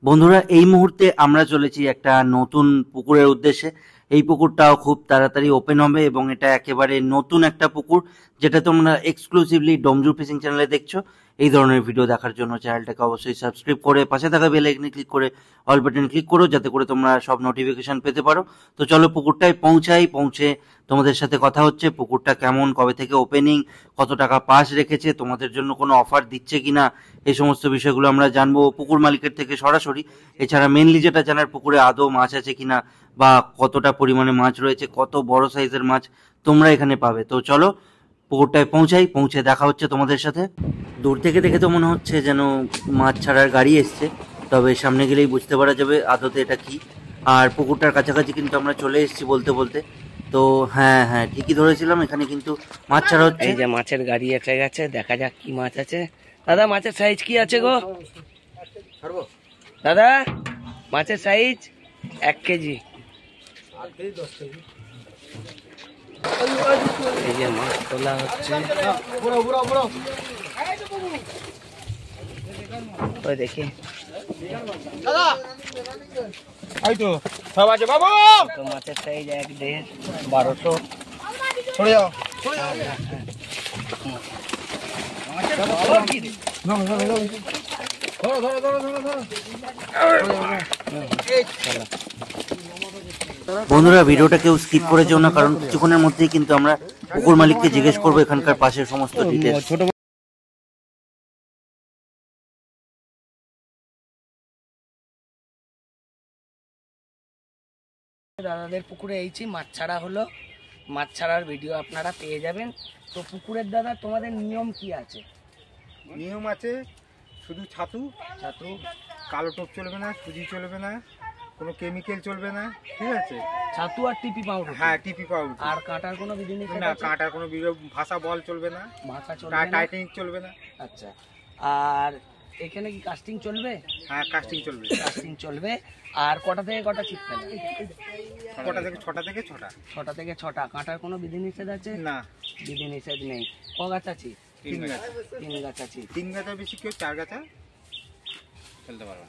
বন্ধুরা এই মুহূর্তে আমরা চলেছি একটা নতুন পুকুরের উদ্দেশ্যে। এই পুকুরটাও খুব তাড়াতাড়ি ওপেন হবে এবং এটা একেবারে নতুন একটা পুকুর, যেটা তোমরা এক্সক্লুসিভলি ডোমজুর ফিশিং চ্যানেলে দেখছো। এই ধরনের ভিডিও দেখার জন্য চ্যানেলটাকে অবশ্যই সাবস্ক্রাইব করে পাশে থাকা বেল আইকনে ক্লিক করে অল বাটন ক্লিক করো, যাতে করে তোমরা সব নোটিফিকেশন পেতে পারো। তো চলো পুকুরটায় পৌঁছে তোমাদের সাথে কথা হচ্ছে। পুকুরটা কেমন, কবে থেকে ওপেনিং, কত টাকা পাস রেখেছে, তোমাদের জন্য কোনো অফার দিচ্ছে কিনা, এই সমস্ত বিষয়গুলো আমরা জানবো পুকুর মালিকের থেকে সরাসরি। এছাড়া মেনলি যেটা জানার, পুকুরে আদৌ মাছ আছে কিনা বা কতটা পরিমাণে মাছ রয়েছে, কত বড় সাইজের মাছ তোমরা এখানে পাবে। তো চলো পুকুরটায় পৌঁছে দেখা হচ্ছে তোমাদের সাথে। দূর থেকে দেখে তো মনে হচ্ছে যেন মাছ ছাড়ার গাড়ি এসছে, তবে সামনে গেলেই বুঝতে পারা যাবে আদতে এটা কি। আর পুকুরটার কাছাকাছি কিন্তু আমরা চলে এসেছি বলতে বলতে। তো হ্যাঁ হ্যাঁ ঠিকই ধরেছিলাম, এখানে কিন্তু মাছ ছাড়া হচ্ছে। এই যে মাছের গাড়ি এসে গেছে, দেখা যাক কি মাছ আছে। দাদা মাছের সাইজ কি আছে গো? দাদা মাছের সাইজ 1 কেজি। এই যে মাছ তোলা হচ্ছে, ওই দেখি মাছের সাইজ 1, 1.5, 1200। বন্ধুরা ভিডিওটা কেউ স্কিপ করে যেও না, কারণ কিছুক্ষণের মধ্যেই কিন্তু আমরা পুকুর মালিককে জিজ্ঞেস করবো এখানকার পাশের সমস্ত ডিটেলস। দাদাদের পুকুরে এইছি, মাছ ছাড়া হলো। মাছ ছাড়ার ভিডিও আপনারা পেয়ে যাবেন। তো পুকুরের দাদা তোমাদের নিয়ম কি আছে? নিয়ম আছে শুধু ছাতু, কালো টোপ চলবে না, সুজি চলবে না, কোনো কেমিক্যাল চলবে না, ঠিক আছে? ছাতু আর টিপি পাউডার। হ্যাঁ টিপি পাউডার। আর কাঁটার কোনো বিধিনিষেধ না, আছে? কাঁটার কোনো ভাষা বল চলবে না, ভাষা চলবে না, টাইটেনিং চলবে না। আচ্ছা, আর এখানে কি কাস্টিং চলবে? হ্যাঁ কাস্টিং চলবে। কাস্টিং চলবে। আর কটা থেকে কটা ছিপ ফেলা? কটা থেকে? 6টা থেকে 6টা। 6টা থেকে 6টা। কাঁটার কোনো বিধিনিষেধ আছে? না, বিধিনিষেধ নেই। ক গাছ আছে? 3 গাছা। 3 গাছ আছে। 3 গাছা বেশি, কেউ 4 গাছা ফেলতে পারবে না।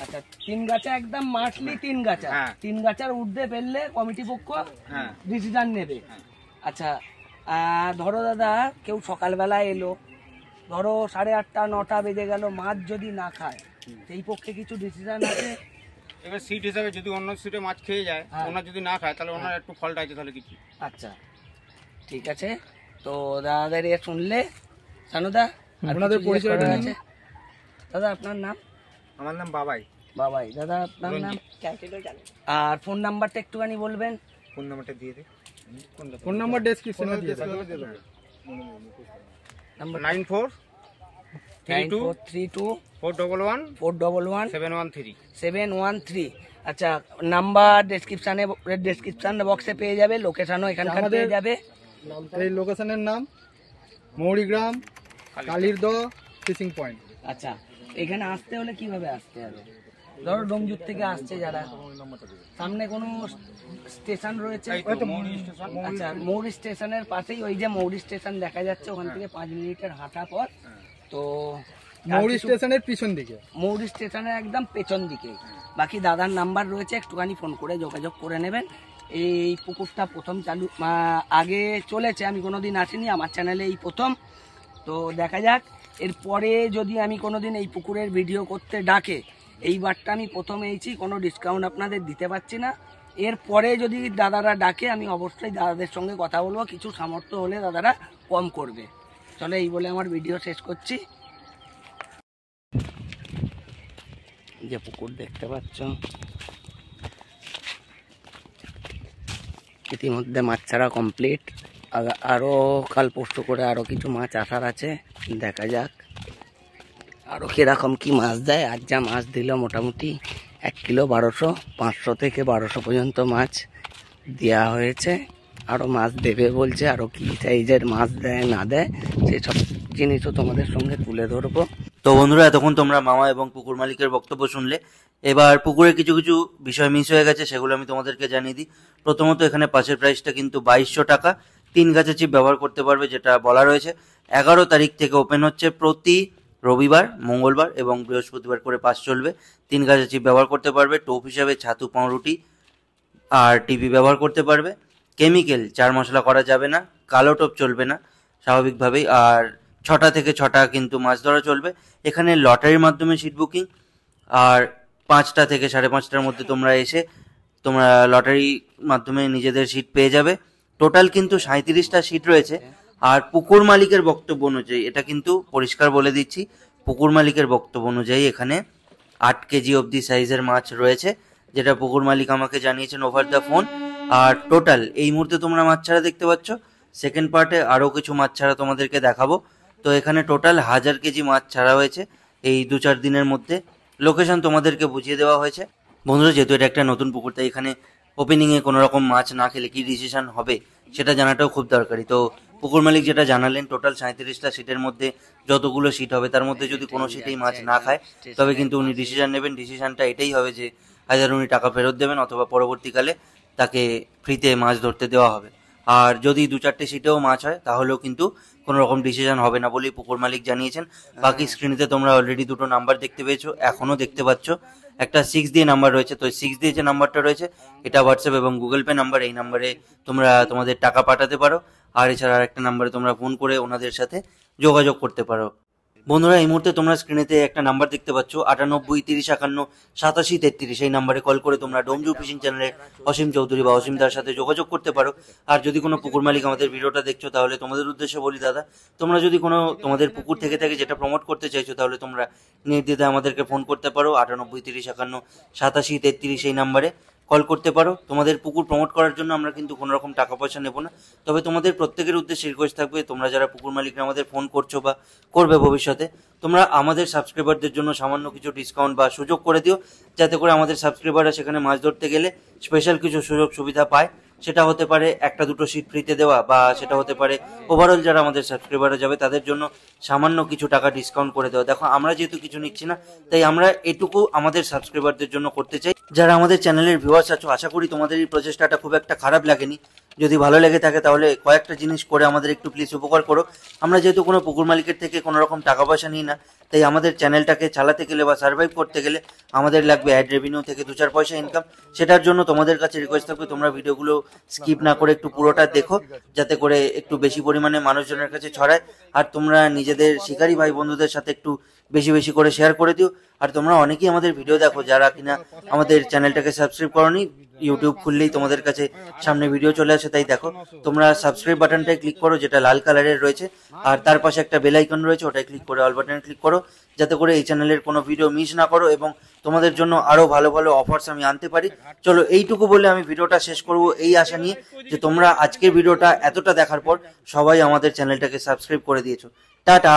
আচ্ছা, 3 গাছা একদম মাসলি 3 গাছা। 3 গাছার ঊর্ধ্বে ফেললে কমিটি পক্ষ ডিসিশন নেবে। আচ্ছা, ধরো দাদা কেউ সকালবেলা এলো, ধরো 8:30 9টা বেজে গেল, মাছ যদি না খায়, সেই পক্ষে কিছু ডিসিশন আছে? এবার সিট হিসাবে যদি অন্য সিটে মাছ খেয়ে যায়, ওনার যদি না খায়, তাহলে ওনার একটু ফল্ট আছে, তাহলে কিছু। আচ্ছা ঠিক আছে। তো দাদাদের এ শুনলে, সানুদা আপনাদের পরিচয় আছে? দাদা আপনার নাম? আমার নাম বাবাই। বাবাই। দাদা আপনার নাম? আর ফোন নাম্বারটা একটুখানি বলবেন। ফোন নাম্বারটা দিয়ে দে। ফোন নাম্বার ডেসক্রিপশনে দিয়ে দাও। নাম্বার 9432 411 713। আচ্ছা, নাম্বার ডেসক্রিপশন বক্সে পেয়ে যাবে, লোকেশনও এখানকার পেয়ে যাবে। এই লোকেশনের নাম মৌরিগ্রাম কালিরদহ ফিশিং পয়েন্ট। আচ্ছা, এখানে আসতে হলে কিভাবে আসতে হবে? ধরো ডোমজুর থেকে আসছে যারা, সামনে কোনো স্টেশন রয়েছে? আচ্ছা, মৌরি স্টেশনের পাশেই, ওই যে মৌরি স্টেশন দেখা যাচ্ছে, ওখান থেকে 5 মিনিটের হাঁটা পথ। তো মৌরি স্টেশনের পিছন দিকে, মৌরি স্টেশনের একদম পেছন দিকে। বাকি দাদার নাম্বার রয়েছে, একটুখানি ফোন করে যোগাযোগ করে নেবেন। এই পুকুরটা প্রথম চালু, আগে চলেছে, আমি কোনোদিন আসিনি, আমার চ্যানেলে এই প্রথম। তো দেখা যাক, এরপরে যদি আমি কোনোদিন এই পুকুরের ভিডিও করতে ডাকে, এইবারটা আমি প্রথম এইছি, কোনো ডিসকাউন্ট আপনাদের দিতে পারছি না। এরপরে যদি দাদারা ডাকে, আমি অবশ্যই দাদাদের সঙ্গে কথা বলবো, কিছু সামর্থ্য হলে দাদারা কম করবে। চলো, এই বলে আমার ভিডিও শেষ করছি। যে পুকুর দেখতে পাচ্ছ, ইতিমধ্যে মাছ ছাড়া কমপ্লিট। আরও কাল পরশু করে আরও কিছু মাছ আসার আছে, দেখা যাক আরও কীরকম কি মাছ দেয়। আজ যা মাছ দিল মোটামুটি 1 কিলো 1200, 500 থেকে 1200 পর্যন্ত মাছ দেওয়া হয়েছে। আরও মাছ দেবে বলছে, আরও কী সাইজের মাছ দেয় না দেয় সেসব জিনিসও তোমাদের সঙ্গে তুলে ধরবো। তো বন্ধুরা এতক্ষণ তোমরা মামা এবং পুকুর মালিকের বক্তব্য শুনলে। এবার পুকুরে কিছু কিছু বিষয় মিস হয়ে গেছে, সেগুলো আমি তোমাদেরকে জানিয়ে দিই। প্রথমত এখানে পাসের প্রাইসটা কিন্তু 2200 টাকা। 3 গাছা চিপ ব্যবহার করতে পারবে, যেটা বলা রয়েছে। 11 তারিখ থেকে ওপেন হচ্ছে, প্রতি রবিবার, মঙ্গলবার এবং বৃহস্পতিবার করে পাস চলবে। 3 গাছের চিপ ব্যবহার করতে পারবে। টোপ হিসাবে ছাতু, পাউরুটি আর টিপি ব্যবহার করতে পারবে। কেমিক্যাল 4 মশলা করা যাবে না। কালো টোপ চলবে না স্বাভাবিকভাবেই। আর 6টা থেকে 6টা কিন্তু মাছ ধরা চলবে। এখানে লটারির মাধ্যমে সিট বুকিং, আর 5টা থেকে 5:30টার মধ্যে তোমরা এসে তোমরা লটারির মাধ্যমে নিজেদের সিট পেয়ে যাবে। টোটাল কিন্তু 37টা সিট রয়েছে। আর পুকুর মালিকের বক্তব্য অনুযায়ী, এটা কিন্তু পরিষ্কার বলে দিচ্ছি, পুকুর মালিকের বক্তব্য অনুযায়ী এখানে 8 কেজি অবধি সাইজের মাছ রয়েছে, যেটা পুকুর মালিক আমাকে জানিয়েছেন ওভার দ্য ফোন। আর টোটাল এই মুহূর্তে তোমরা মাছ ছাড়া দেখতে পাচ্ছ। সেকেন্ড পার্টে আরও কিছু মাছ ছাড়া তোমাদেরকে দেখাবো। তো এখানে টোটাল 1000 কেজি মাছ ছাড়া হয়েছে এই 2-4 দিনের মধ্যে। লোকেশন তোমাদেরকে বুঝিয়ে দেওয়া হয়েছে। বন্ধুরা, যেহেতু এটা একটা নতুন পুকুর, তাই এখানে ওপেনিংয়ে কোনো রকম মাছ না খেলে কি ডিসিশন হবে সেটা জানাটাও খুব দরকারি। তো পুকুর মালিক যেটা জানালেন, টোটাল 37টা সিটের মধ্যে যতগুলো সিট হবে তার মধ্যে যদি কোনো সিটেই মাছ না খায় তবে কিন্তু উনি ডিসিশন নেবেন। ডিসিশনটা এটাই হবে যে আইদার উনি টাকা ফেরত দেবেন অথবা পরবর্তীকালে তাকে ফ্রিতে মাছ ধরতে দেওয়া হবে। আর যদি 2-4টে সিটেও মাছ হয় তাহলেও কিন্তু কোনো রকম ডিসিশন হবে না বলেই পুকুর মালিক জানিয়েছেন। বাকি স্ক্রিনেতে তোমরা অলরেডি 2টো নাম্বার দেখতে পেয়েছো, এখনও দেখতে পাচ্ছ। একটা 6 দিয়ে নাম্বার রয়েছে। তো 6 দিয়ে যে নাম্বারটা রয়েছে এটা হোয়াটসঅ্যাপ এবং গুগল পে নাম্বার। এই নাম্বারে তোমরা তোমাদের টাকা পাঠাতে পারো। আর এছাড়া আরেকটা নাম্বারে তোমরা ফোন করে ওনাদের সাথে যোগাযোগ করতে পারো। বন্ধুরা, এই মুহূর্তে তোমরা স্ক্রিনেতে একটা নাম্বার দেখতে পাচ্ছ, 98 30 51 87 33। এই নাম্বারে কল করে তোমরা ডোমজু ফিশিং চ্যানেলের অসীম চৌধুরী বা অসীম দার সাথে যোগাযোগ করতে পারো। আর যদি কোনো পুকুর মালিক আমাদের ভিডিওটা দেখছো তাহলে তোমাদের উদ্দেশ্যে বলি, দাদা, তোমরা যদি কোনো তোমাদের পুকুর থেকে থাকে যেটা প্রমোট করতে চাইছো তাহলে তোমরা নির্দ্বিধায় আমাদেরকে ফোন করতে পারো। 98 30 51 87 33 এই নাম্বারে কল করতে পারো। তোমাদের পুকুর প্রমোট করার জন্য আমরা কিন্তু কোনো রকম টাকা পয়সা নেব না। তবে তোমাদের প্রত্যেকের উদ্দেশ্যে রিকোয়েস্ট থাকবে, তোমরা যারা পুকুর মালিকরা আমাদের ফোন করছো বা করবে ভবিষ্যতে, তোমরা আমাদের সাবস্ক্রাইবারদের জন্য সামান্য কিছু ডিসকাউন্ট বা সুযোগ করে দিও, যাতে করে আমাদের সাবস্ক্রাইবাররা সেখানে মাছ ধরতে গেলে স্পেশাল কিছু সুযোগ সুবিধা পায়। সেটা হতে পারে 1-2টো সিট ফ্রিতে দেওয়া, বা সেটা হতে পারে ওভারঅল যারা আমাদের সাবস্ক্রাইবাররা যাবে তাদের জন্য সামান্য কিছু টাকা ডিসকাউন্ট করে দেওয়া। দেখো, আমরা যেহেতু কিছু নিচ্ছি না, তাই আমরা এটুকু আমাদের সাবস্ক্রাইবারদের জন্য করতে চাই। যারা আমাদের চ্যানেলের ভিউয়ার্স আছো, আশা করি তোমাদের এই প্রচেষ্টাটা খুব একটা খারাপ লাগেনি। যদি ভালো লেগে থাকে তাহলে কয়েকটা জিনিস করে আমাদের একটু প্লিজ উপকার করো। আমরা যেহেতু কোনো পুকুর মালিকের থেকে কোনো রকম টাকা পয়সা নিই না, তাই আমাদের চ্যানেলটাকে চালাতে গেলে বা সার্ভাইভ করতে গেলে আমাদের লাগবে অ্যাড রেভিনিউ থেকে 2-4 পয়সা ইনকাম। সেটার জন্য তোমাদের কাছে রিকোয়েস্ট থাকবে, তোমরা ভিডিওগুলো স্কিপ না করে একটু পুরোটা দেখো, যাতে করে একটু বেশি পরিমাণে মানুষজনের কাছে ছড়ায়। আর তোমরা নিজেদের শিকারী ভাই বন্ধুদের সাথে একটু বেশি বেশি করে শেয়ার করে দিও। আর তোমরা অনেকেই আমাদের ভিডিও দেখো যারা কিনা আমাদের চ্যানেলটাকে সাবস্ক্রাইব করোনি। ইউটিউব খুললেই তোমাদের কাছে সামনে ভিডিও চলে আসে, তাই দেখো তোমরা সাবস্ক্রাইব বাটনটায় ক্লিক করো, যেটা লাল কালারের রয়েছে, আর তার পাশে একটা বেল আইকন রয়েছে, ওটাই ক্লিক করে অল বাটনে ক্লিক করো, যাতে করে এই চ্যানেলের কোনো ভিডিও মিস না করো এবং তোমাদের জন্য আরো ভালো ভালো অফার্স আমি আনতে পারি। চলো, এইটুকু বলে আমি ভিডিওটা শেষ করব, এই আশা নিয়ে যে তোমরা আজকের ভিডিওটা এতটা দেখার পর সবাই আমাদের চ্যানেলটাকে সাবস্ক্রাইব করে দিয়েছো। টাটা।